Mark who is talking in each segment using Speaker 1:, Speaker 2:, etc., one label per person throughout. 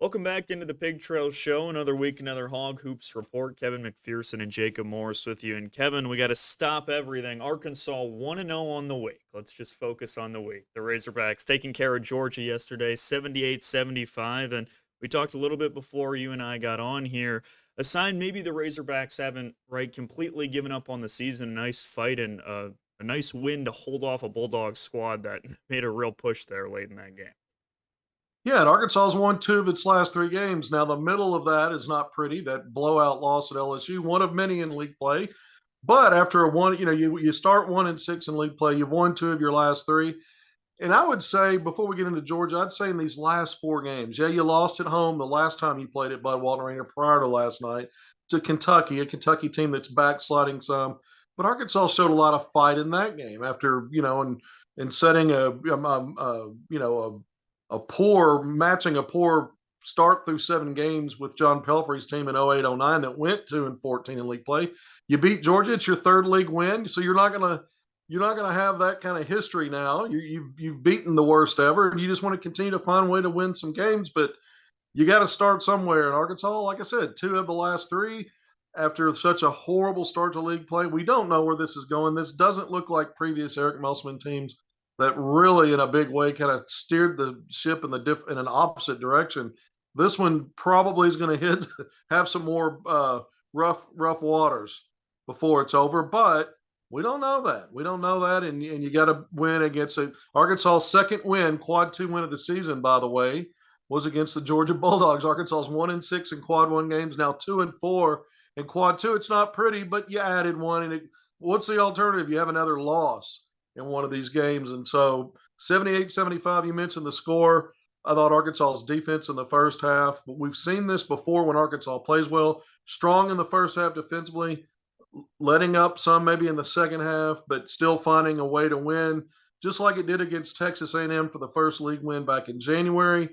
Speaker 1: Welcome back into the Pig Trail Show. Another week, another Hog Hoops report. Kevin McPherson and Jacob Morris with you. And Kevin, we got to stop everything. Arkansas 1-0 on the week. Let's just focus on the week. The Razorbacks taking care of Georgia yesterday, 78-75. And we talked a little bit before you and I got on here. A sign maybe the Razorbacks haven't, completely given up on the season. A nice fight and a nice win to hold off a Bulldog squad that made a real push there late in that game.
Speaker 2: Yeah, and Arkansas's won two of its last three games. Now, the middle of that is not pretty. That blowout loss at LSU, one of many in league play. But after a one, you start 1-6 in league play. You've won two of your last three. And I would say, before we get into Georgia, I'd say in these last four games, yeah, you lost at home the last time you played at Bud Walton Arena prior to last night to Kentucky, a Kentucky team that's backsliding some. But Arkansas showed a lot of fight in that game after, and setting matching a poor start through seven games with John Pelfrey's team in 08-09 that went 2-14 in league play. You beat Georgia, it's your third league win, so you're not gonna have that kind of history now. You've beaten the worst ever, and you just want to continue to find a way to win some games, but you got to start somewhere. In Arkansas, like I said, two of the last three after such a horrible start to league play. We don't know where this is going. This doesn't look like previous Eric Musselman teams that really, in a big way, kind of steered the ship in an opposite direction. This one probably is going to have some more rough waters before it's over, but we don't know that. We don't know that, and you got to win against Arkansas' second win, quad two win of the season, by the way, was against the Georgia Bulldogs. Arkansas's 1-6 in quad one games, now 2-4 in quad two. It's not pretty, but you added one, and what's the alternative? You have another loss in one of these games. And so 78-75, you mentioned the score. I thought Arkansas's defense in the first half, but we've seen this before when Arkansas plays well, strong in the first half defensively, letting up some maybe in the second half, but still finding a way to win, just like it did against Texas A&M for the first league win back in January.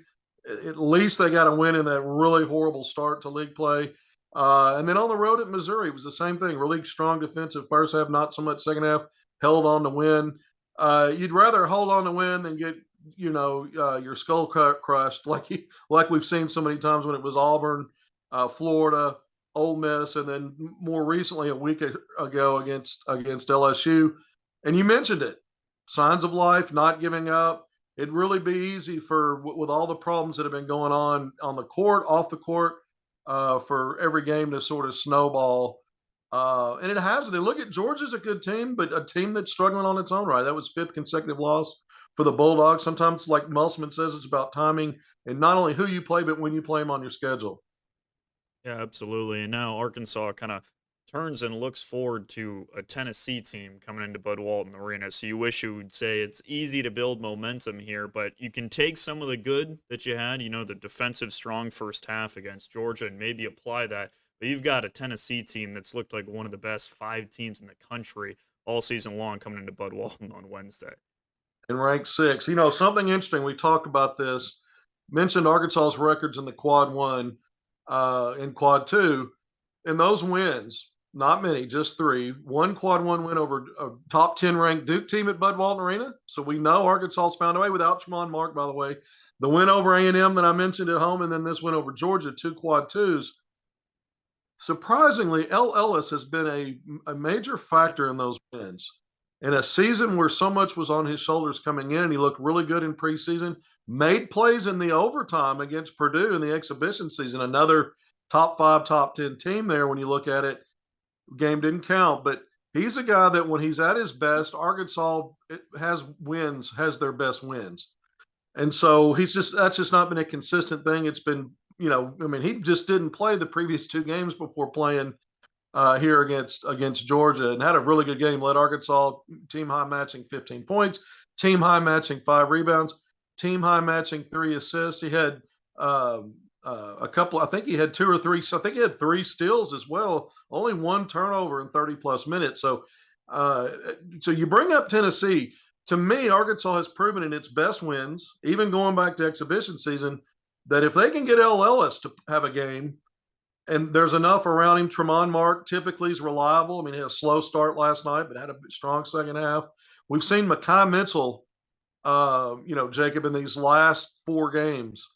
Speaker 2: At least they got a win in that really horrible start to league play. And then on the road at Missouri, it was the same thing. Really strong defensive first half, not so much second half. Held on to win. You'd rather hold on to win than get your skull crushed like we've seen so many times when it was Auburn, Florida, Ole Miss, and then more recently a week ago against LSU. And you mentioned it, signs of life, not giving up. It'd really be easy with all the problems that have been going on the court, off the court, for every game to sort of snowball. And it hasn't. And look at Georgia's a good team, but a team that's struggling on its own right. That was fifth consecutive loss for the Bulldogs. Sometimes, like Musselman says, it's about timing and not only who you play, but when you play them on your schedule.
Speaker 1: Yeah, absolutely. And now Arkansas kind of turns and looks forward to a Tennessee team coming into Bud Walton Arena. So you wish you would say it's easy to build momentum here, but you can take some of the good that you had, the defensive strong first half against Georgia, and maybe apply that. But you've got a Tennessee team that's looked like one of the best five teams in the country all season long coming into Bud Walton on Wednesday.
Speaker 2: And ranked six. Something interesting, we talked about this, mentioned Arkansas's records in the quad one, in quad two, and those wins, not many, just three. One quad one win over a top 10 ranked Duke team at Bud Walton Arena. So we know Arkansas's found a way without Tramon Mark, by the way. The win over A&M that I mentioned at home, and then this win over Georgia, two quad twos. Surprisingly, El Ellis has been a major factor in those wins. In a season where so much was on his shoulders coming in, and he looked really good in preseason, made plays in the overtime against Purdue in the exhibition season, another top 5, top 10 team there when you look at it. Game didn't count, but he's a guy that when he's at his best, Arkansas has their best wins. And so that's just not been a consistent thing. It's been, he just didn't play the previous two games before playing here against Georgia, and had a really good game. Led Arkansas team high matching 15 points, team high matching 5 rebounds, team high matching 3 assists. He had a couple. I think he had 2 or 3. So I think he had 3 steals as well. Only 1 turnover in 30 plus minutes. So you bring up Tennessee. To me, Arkansas has proven in its best wins, even going back to exhibition season, that if they can get El Ellis to have a game, and there's enough around him. Tramon Mark typically is reliable. I mean, he had a slow start last night, but had a strong second half. We've seen Makai Mitchell, Jacob, in these last 4 games,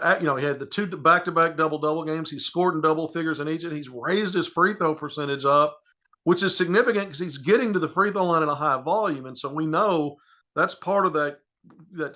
Speaker 2: he had the 2 back-to-back double-double games. He scored in double figures in each, and he's raised his free throw percentage up, which is significant because he's getting to the free throw line at a high volume. And so we know that's part of that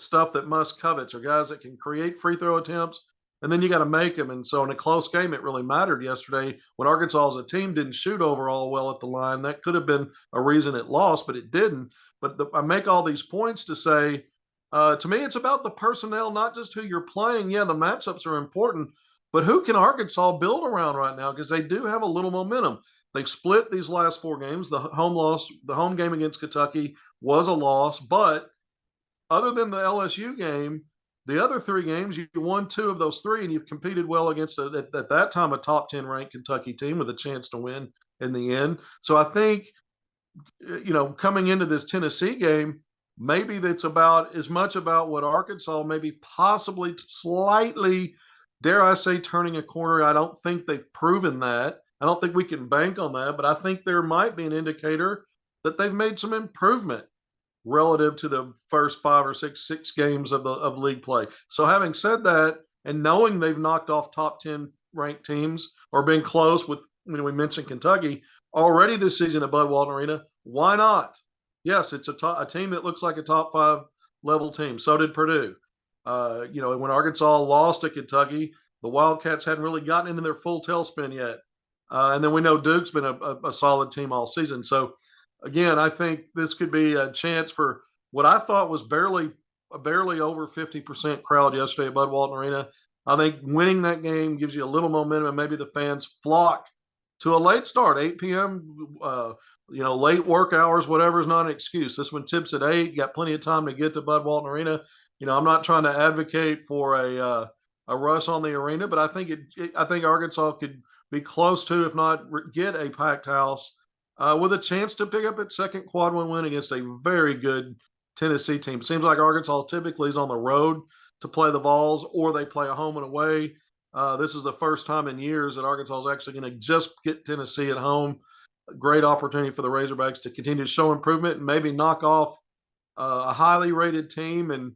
Speaker 2: stuff that Musk covets, are guys that can create free throw attempts, and then you got to make them. And so in a close game, it really mattered yesterday when Arkansas as a team didn't shoot overall well at the line. That could have been a reason it lost, but it didn't. But I make all these points to say, to me, it's about the personnel, not just who you're playing. Yeah, the matchups are important, but who can Arkansas build around right now? Because they do have a little momentum. They've split these last 4 games. The home game against Kentucky was a loss, but other than the LSU game, the other 3 games, you won 2 of those 3, and you've competed well against, at that time, a top 10 ranked Kentucky team with a chance to win in the end. So I think, coming into this Tennessee game, maybe that's about as much about what Arkansas maybe possibly slightly, dare I say, turning a corner. I don't think they've proven that. I don't think we can bank on that, but I think there might be an indicator that they've made some improvement relative to the first 5 or 6 games of league play. So having said that, and knowing they've knocked off top 10 ranked teams or been close with, when we mentioned Kentucky already this season at Bud Walton Arena, why not? Yes, it's a team that looks like a top 5 level team. So did Purdue. When Arkansas lost to Kentucky, the Wildcats hadn't really gotten into their full tailspin yet. And then we know Duke's been a solid team all season. So again, I think this could be a chance for what I thought was barely over 50% crowd yesterday at Bud Walton Arena. I think winning that game gives you a little momentum, and maybe the fans flock to a late start, 8 p.m. Late work hours, whatever is not an excuse. This one tips at 8. You got plenty of time to get to Bud Walton Arena. I'm not trying to advocate for a rush on the arena, but I think Arkansas could be close to, if not get, a packed house with a chance to pick up its second quad one win against a very good Tennessee team. It seems like Arkansas typically is on the road to play the Vols, or they play a home and away. This is the first time in years that Arkansas is actually going to just get Tennessee at home. A great opportunity for the Razorbacks to continue to show improvement and maybe knock off a highly rated team and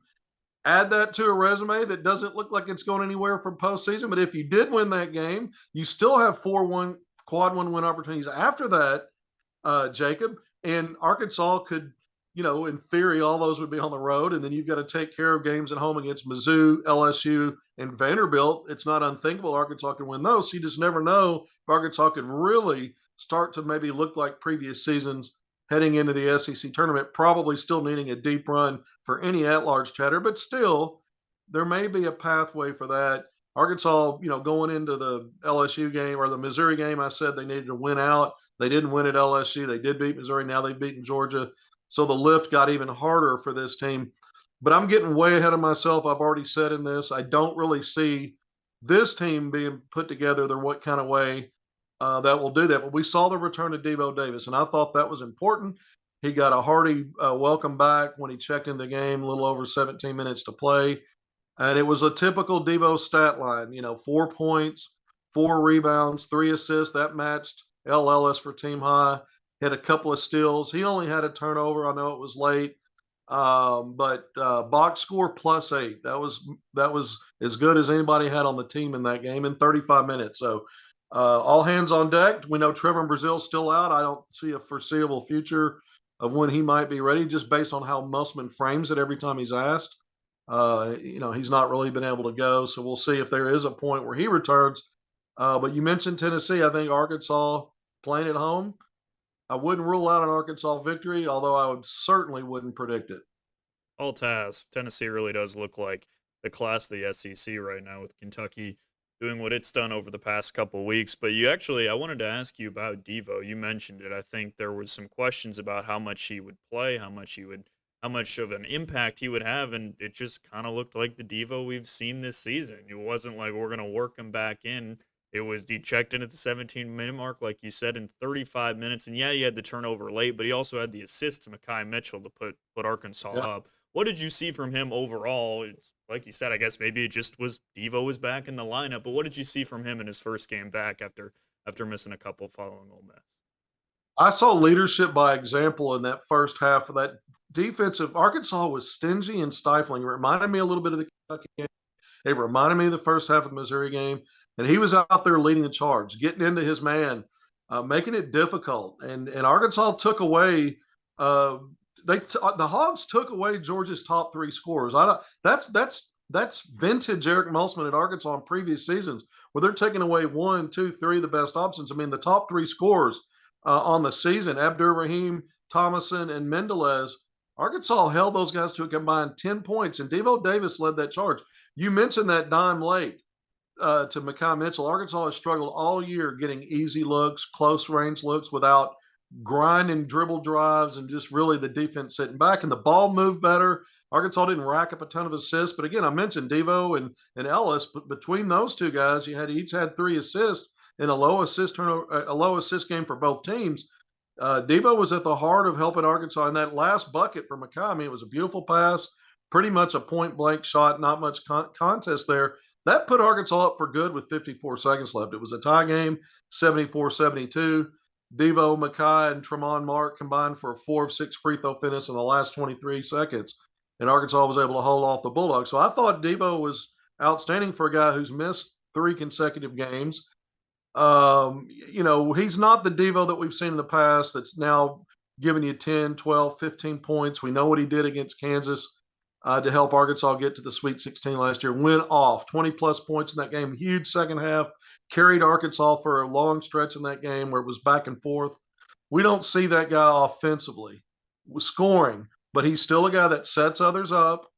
Speaker 2: add that to a resume that doesn't look like it's going anywhere from postseason. But if you did win that game, you still have 4-1 quad one win opportunities after that, Jacob. And Arkansas could, in theory, all those would be on the road. And then you've got to take care of games at home against Mizzou, LSU, and Vanderbilt. It's not unthinkable Arkansas can win those. So you just never know if Arkansas could really start to maybe look like previous seasons heading into the SEC tournament, probably still needing a deep run for any at-large chatter, but still, there may be a pathway for that. Arkansas, going into the LSU game or the Missouri game, I said they needed to win out. They didn't win at LSU. They did beat Missouri. Now they've beaten Georgia. So the lift got even harder for this team. But I'm getting way ahead of myself. I've already said in this, I don't really see this team being put together the what kind of way that will do that. But we saw the return of Dvo Davis, and I thought that was important. He got a hearty welcome back when he checked in the game, a little over 17 minutes to play. And it was a typical Dvo stat line, 4 points, 4 rebounds, 3 assists. That matched LLS for team high. Had a couple of steals. He only had a turnover. I know it was late. But box score +8. That was as good as anybody had on the team in that game in 35 minutes. So all hands on deck. We know Trevor Brazil's still out. I don't see a foreseeable future of when he might be ready, just based on how Musselman frames it every time he's asked. He's not really been able to go. So we'll see if there is a point where he returns. But you mentioned Tennessee. I think Arkansas playing at home, I wouldn't rule out an Arkansas victory, although I certainly wouldn't predict it.
Speaker 1: All tasks. Tennessee really does look like the class of the SEC right now, with Kentucky doing what it's done over the past couple of weeks. But I wanted to ask you about Dvo. You mentioned it. I think there was some questions about how much he would play, how much of an impact he would have, and it just kind of looked like the Dvo we've seen this season. It wasn't like we're gonna work him back in. It was he checked in at the 17-minute mark, like you said, in 35 minutes. And yeah, he had the turnover late, but he also had the assist to Mekhi Mitchell to put Arkansas up. What did you see from him overall? It's like you said, I guess maybe it just was Dvo was back in the lineup, but what did you see from him in his first game back after missing a couple following Ole Miss?
Speaker 2: I saw leadership by example in that first half of that defensive. Arkansas was stingy and stifling. It reminded me a little bit of the Kentucky game. It reminded me of the first half of the Missouri game, and he was out there leading the charge, getting into his man, making it difficult. And Arkansas took away. The Hogs took away Georgia's top three scorers. I don't, that's vintage Eric Musselman at Arkansas in previous seasons, where they're taking away one, two, three of the best options. I mean, the top three scorers on the season, Abdur-Rahim, Thomason, and Mendelez. Arkansas held those guys to a combined 10 points, and Dvo Davis led that charge. You mentioned that dime late to Mekhi Mitchell. Arkansas has struggled all year getting easy looks, close range looks without grinding dribble drives and just really the defense sitting back. And the ball moved better. Arkansas didn't rack up a ton of assists. But again, I mentioned Dvo and Ellis, but between those two guys, each had 3 assists in a low assist game for both teams. Dvo was at the heart of helping Arkansas in that last bucket for Mekhi. I mean, it was a beautiful pass, pretty much a point-blank shot, not much contest there. That put Arkansas up for good with 54 seconds left. It was a tie game, 74-72. Dvo, Mekhi, and Tremont Mark combined for a 4 of 6 free throw finish in the last 23 seconds, and Arkansas was able to hold off the Bulldogs. So I thought Dvo was outstanding for a guy who's missed 3 consecutive games. He's not the Dvo that we've seen in the past that's now giving you 10, 12, 15 points. We know what he did against Kansas to help Arkansas get to the Sweet 16 last year. Went off 20-plus points in that game. Huge second half. Carried Arkansas for a long stretch in that game where it was back and forth. We don't see that guy offensively scoring, but he's still a guy that sets others up.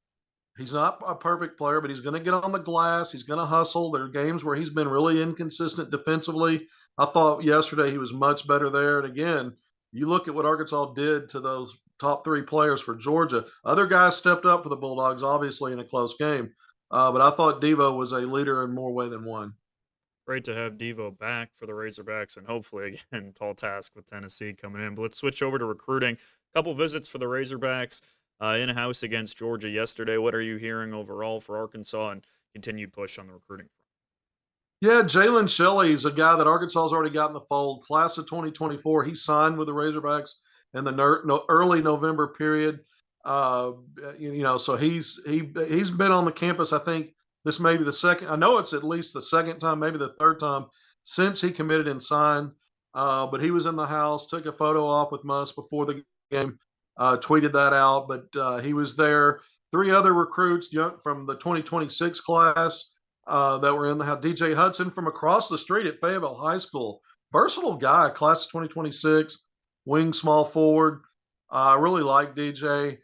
Speaker 2: He's not a perfect player, but he's going to get on the glass. He's going to hustle. There are games where he's been really inconsistent defensively. I thought yesterday he was much better there. And again, you look at what Arkansas did to those top 3 players for Georgia. Other guys stepped up for the Bulldogs, obviously, in a close game. But I thought Dvo was a leader in more way than one.
Speaker 1: Great to have Dvo back for the Razorbacks, and hopefully, again, tall task with Tennessee coming in. But let's switch over to recruiting. A couple visits for the Razorbacks. In-house against Georgia yesterday. What are you hearing overall for Arkansas and continued push on the recruiting front?
Speaker 2: Yeah, Jalen Shelley is a guy that Arkansas has already got in the fold. Class of 2024. He signed with the Razorbacks in the early November period. So he's been on the campus. I think this may be the second. I know it's at least the second time, maybe the third time since he committed and signed. But he was in the house, took a photo op with Muss before the game. Tweeted that out, but he was there. 3 other recruits from the 2026 class that were in the house. DJ Hudson from across the street at Fayetteville High School. Versatile guy, class of 2026, wing small forward. I really like DJ.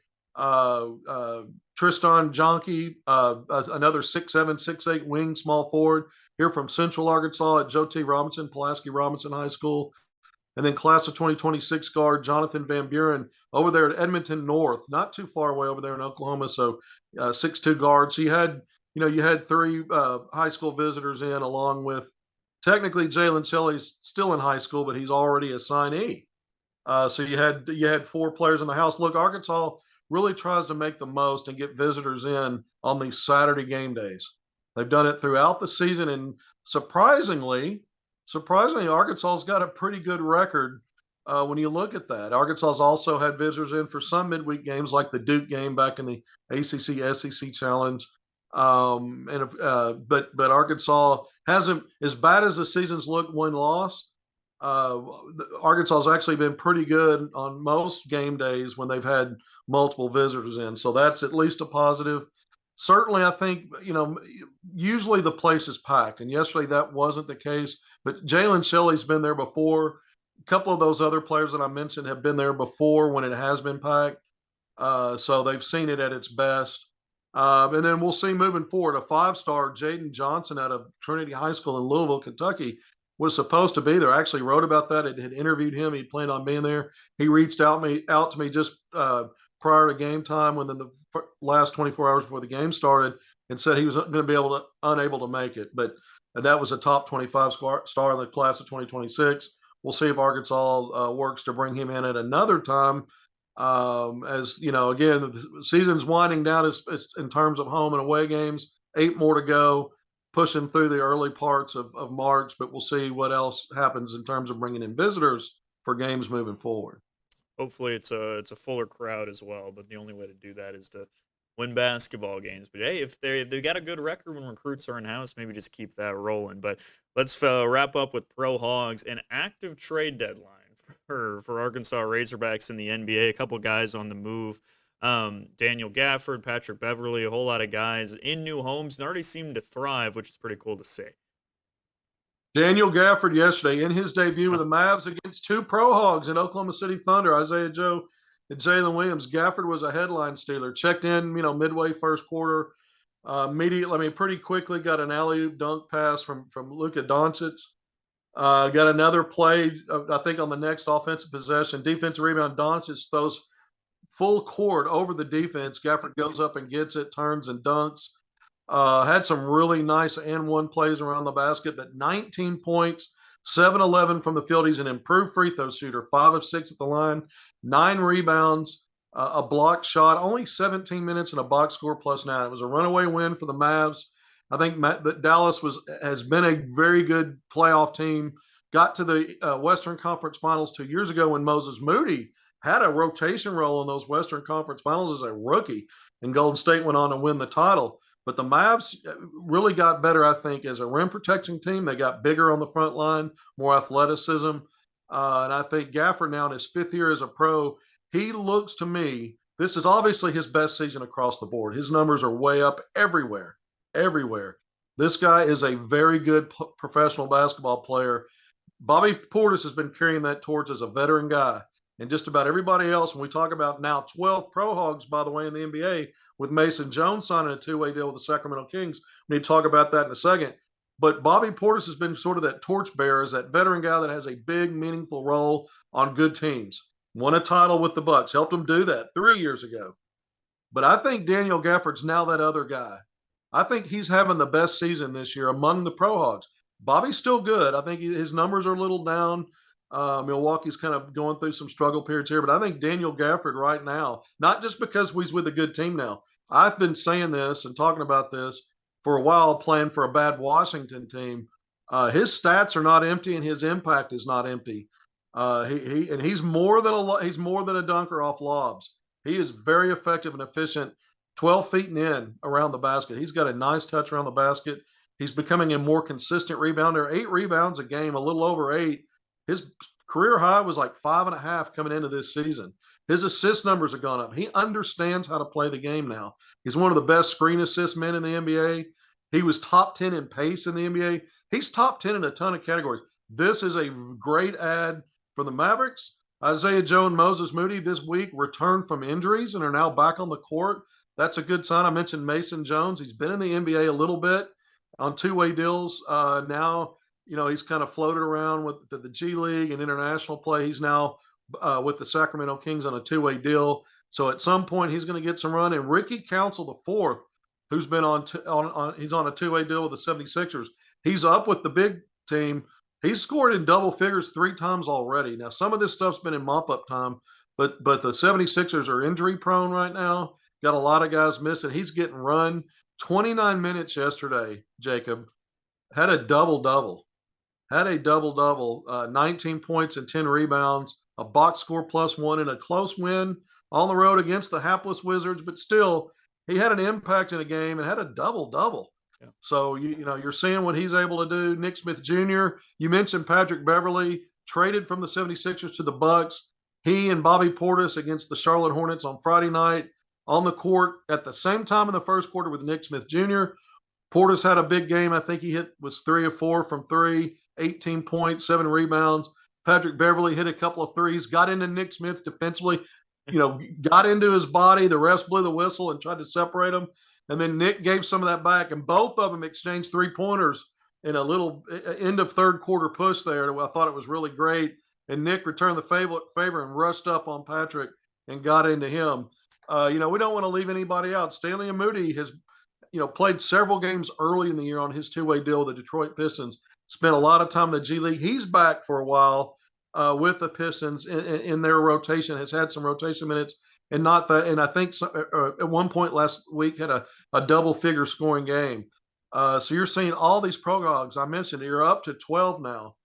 Speaker 2: Tristan Jonke, another 6'7", 6'8" wing small forward here from Central Arkansas at Joe T. Robinson, Pulaski Robinson High School. And then class of 2026 guard Jonathan Van Buren over there at Edmonton North, not too far away over there in Oklahoma. So 6'2" guards. So you had 3 high school visitors in, along with technically Jalen Shelley's still in high school, but he's already a signee. So you had 4 players in the house. Look, Arkansas really tries to make the most and get visitors in on these Saturday game days. They've done it throughout the season, and surprisingly, Arkansas's got a pretty good record when you look at that. Arkansas's also had visitors in for some midweek games, like the Duke game back in the ACC SEC Challenge. But Arkansas hasn't, as bad as the season's looked, one loss. Arkansas has actually been pretty good on most game days when they've had multiple visitors in. So that's at least a positive. Certainly, I think, usually the place is packed, and yesterday that wasn't the case. But Jalen Shelley's been there before. A couple of those other players that I mentioned have been there before when it has been packed. So they've seen it at its best. And then we'll see moving forward. A 5-star, Jaden Johnson out of Trinity High School in Louisville, Kentucky, was supposed to be there. I actually wrote about that. It had interviewed him. He planned on being there. He reached out to me just prior to game time, within the last 24 hours before the game started, and said he was going to be unable to make it. But that was a top 25 star in the class of 2026. We'll see if Arkansas works to bring him in at another time. As again, the season's winding down as in terms of home and away games. 8 more to go, pushing through the early parts of March, but we'll see what else happens in terms of bringing in visitors for games moving forward.
Speaker 1: Hopefully it's a fuller crowd as well, but the only way to do that is to win basketball games. But hey, if they got a good record when recruits are in house, maybe just keep that rolling. But let's wrap up with Pro Hogs, an active trade deadline for Arkansas Razorbacks in the NBA. A couple guys on the move. Daniel Gafford, Patrick Beverly, a whole lot of guys in new homes and already seem to thrive, which is pretty cool to see.
Speaker 2: Daniel Gafford yesterday in his debut with the Mavs against two Pro Hogs in Oklahoma City Thunder, Isaiah Joe and Jalen Williams. Gafford was a headline stealer. Checked in, midway first quarter. Immediately, pretty quickly got an alley-oop dunk pass from Luka Doncic. Got another play, I think, on the next offensive possession. Defensive rebound, Doncic throws full court over the defense. Gafford goes up and gets it, turns and dunks. Had some really nice and one plays around the basket, but 19 points, 7-11 from the field. He's an improved free throw shooter, 5 of 6 at the line, 9 rebounds, a block shot, only 17 minutes and a box score +9. It was a runaway win for the Mavs. I think Dallas has been a very good playoff team. Got to the Western Conference Finals 2 years ago when Moses Moody had a rotation role in those Western Conference Finals as a rookie, and Golden State went on to win the title. But the Mavs really got better, I think, as a rim protecting team. They got bigger on the front line, more athleticism. And I think Gafford now in his 5th year as a pro, he looks to me, this is obviously his best season across the board. His numbers are way up everywhere. This guy is a very good professional basketball player. Bobby Portis has been carrying that torch as a veteran guy. And just about everybody else, when we talk about now 12 Pro Hogs, by the way, in the NBA, with Mason Jones signing a 2-way deal with the Sacramento Kings. We need to talk about that in a second. But Bobby Portis has been sort of that torchbearer, as that veteran guy that has a big, meaningful role on good teams. Won a title with the Bucks, helped him do that 3 years ago. But I think Daniel Gafford's now that other guy. I think he's having the best season this year among the Pro Hogs. Bobby's still good. I think his numbers are a little down. Milwaukee's kind of going through some struggle periods here, but I think Daniel Gafford right now, not just because he's with a good team now. I've been saying this and talking about this for a while, playing for a bad Washington team. His stats are not empty, and his impact is not empty. He's more than a dunker off lobs. He is very effective and efficient, 12 feet and in around the basket. He's got a nice touch around the basket. He's becoming a more consistent rebounder. 8 rebounds a game, a little over 8. His career high was like 5.5 coming into this season. His assist numbers have gone up. He understands how to play the game now. He's one of the best screen assist men in the NBA. He was top 10 in pace in the NBA. He's top 10 in a ton of categories. This is a great add for the Mavericks. Isaiah Joe and Moses Moody this week returned from injuries and are now back on the court. That's a good sign. I mentioned Mason Jones. He's been in the NBA a little bit on 2-way deals. Now, he's kind of floated around with the G League and international play. He's now with the Sacramento Kings on a 2-way deal. So at some point he's going to get some run. And Ricky Council IV, who's been he's on a 2-way deal with the 76ers. He's up with the big team. He's scored in double figures 3 times already. Now, some of this stuff's been in mop-up time, but the 76ers are injury prone right now. Got a lot of guys missing. He's getting run. 29 minutes yesterday, Jacob. Had a double-double. 19 points and 10 rebounds, a box score +1 in a close win on the road against the hapless Wizards, but still, he had an impact in a game and had a double-double. Yeah. So, you're seeing what he's able to do. Nick Smith Jr., you mentioned Patrick Beverly, traded from the 76ers to the Bucks. He and Bobby Portis against the Charlotte Hornets on Friday night on the court at the same time in the first quarter with Nick Smith Jr. Portis had a big game. I think he was 3 of 4 from 3, 18 points, 7 rebounds. Patrick Beverly hit a couple of threes, got into Nick Smith defensively, got into his body. The refs blew the whistle and tried to separate him. And then Nick gave some of that back, and both of them exchanged 3-pointers in a little end of third quarter push there. I thought it was really great. And Nick returned the favor and rushed up on Patrick and got into him. We don't want to leave anybody out. Stanley Moody has, played several games early in the year on his 2-way deal with the Detroit Pistons. Spent a lot of time in the G League. He's back for a while with the Pistons in their rotation. Has had some rotation minutes, and not that. And I think at one point last week had a double-figure scoring game. So you're seeing all these Pro Hogs I mentioned. You're up to 12 now,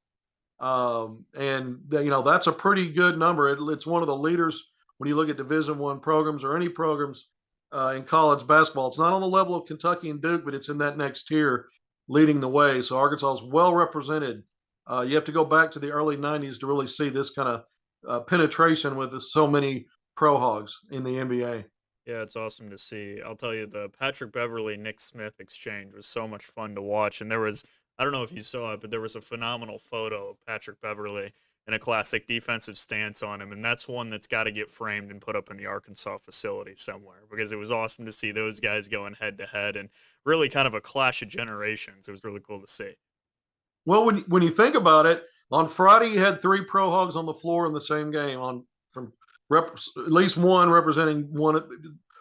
Speaker 2: and that's a pretty good number. It's one of the leaders when you look at Division I programs or any programs in college basketball. It's not on the level of Kentucky and Duke, but it's in that next tier, leading the way. So Arkansas is well represented. You have to go back to the early '90s to really see this kind of penetration with so many pro hogs in the NBA.
Speaker 1: Yeah, it's awesome to see. I'll tell you, the Patrick Beverly Nick Smith exchange was so much fun to watch. And there was, I don't know if you saw it, but there was a phenomenal photo of Patrick Beverly in a classic defensive stance on him. And that's one that's got to get framed and put up in the Arkansas facility somewhere, because it was awesome to see those guys going head to head and really kind of a clash of generations. It was really cool to see.
Speaker 2: Well, when you think about it, on Friday you had three pro hogs on the floor in the same game on from at least one representing one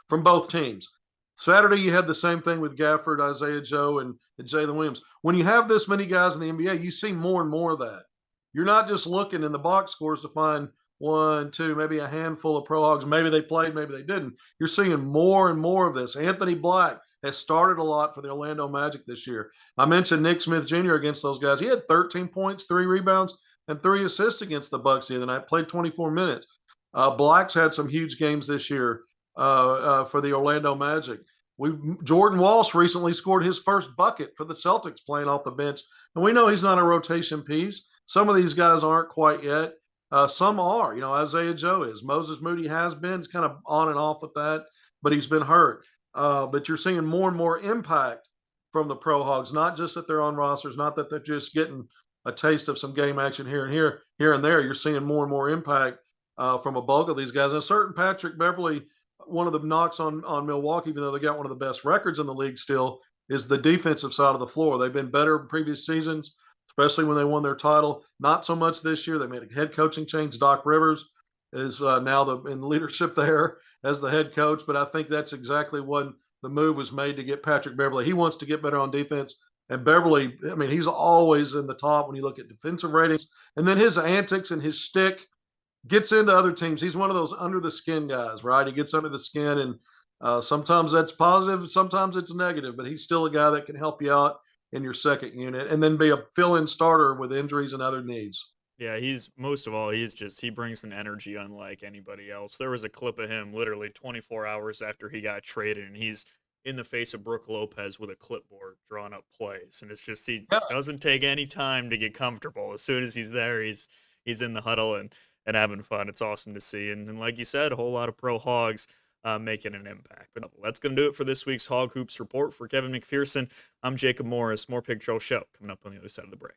Speaker 2: from both teams. Saturday you had the same thing with Gafford, Isaiah Joe, and Jalen Williams. When you have this many guys in the NBA, you see more and more of that. You're not just looking in the box scores to find one, two, maybe a handful of pro hogs. Maybe they played, maybe they didn't. You're seeing more and more of this. Anthony Black has started a lot for the Orlando Magic this year. I mentioned Nick Smith Jr. against those guys. He had 13 points, 3 rebounds, and 3 assists against the Bucks the other night. Played 24 minutes. Black's had some huge games this year for the Orlando Magic. Jordan Walsh recently scored his first bucket for the Celtics playing off the bench, and we know he's not a rotation piece. Some of these guys aren't quite yet. Some are. Isaiah Joe is. Moses Moody has been. He's kind of on and off with that, but he's been hurt. But you're seeing more and more impact from the Pro Hogs, not just that they're on rosters, not that they're just getting a taste of some game action here and there. You're seeing more and more impact from a bulk of these guys. And a certain Patrick Beverly, one of the knocks on Milwaukee, even though they got one of the best records in the league still, is the defensive side of the floor. They've been better in previous seasons, especially when they won their title. Not so much this year. They made a head coaching change. Doc Rivers is now in leadership there as the head coach, but I think that's exactly what the move was made to get Patrick Beverly. He wants to get better on defense. And Beverly, I mean, he's always in the top when you look at defensive ratings. And then his antics and his stick gets into other teams. He's one of those under the skin guys, right? He gets under the skin, and sometimes that's positive, sometimes it's negative, but he's still a guy that can help you out in your second unit and then be a fill-in starter with injuries and other needs.
Speaker 1: Yeah, he's most of all, he brings an energy unlike anybody else. There was a clip of him literally 24 hours after he got traded, and he's in the face of Brooke Lopez with a clipboard drawing up plays. And it's just he
Speaker 2: Yeah.
Speaker 1: doesn't take any time to get comfortable. As soon as he's there, he's in the huddle and having fun. It's awesome to see. And like you said, a whole lot of pro hogs making an impact. But that's going to do it for this week's Hog Hoops Report. For Kevin McPherson, I'm Jacob Morris. More Pig Trail Show coming up on the other side of the break.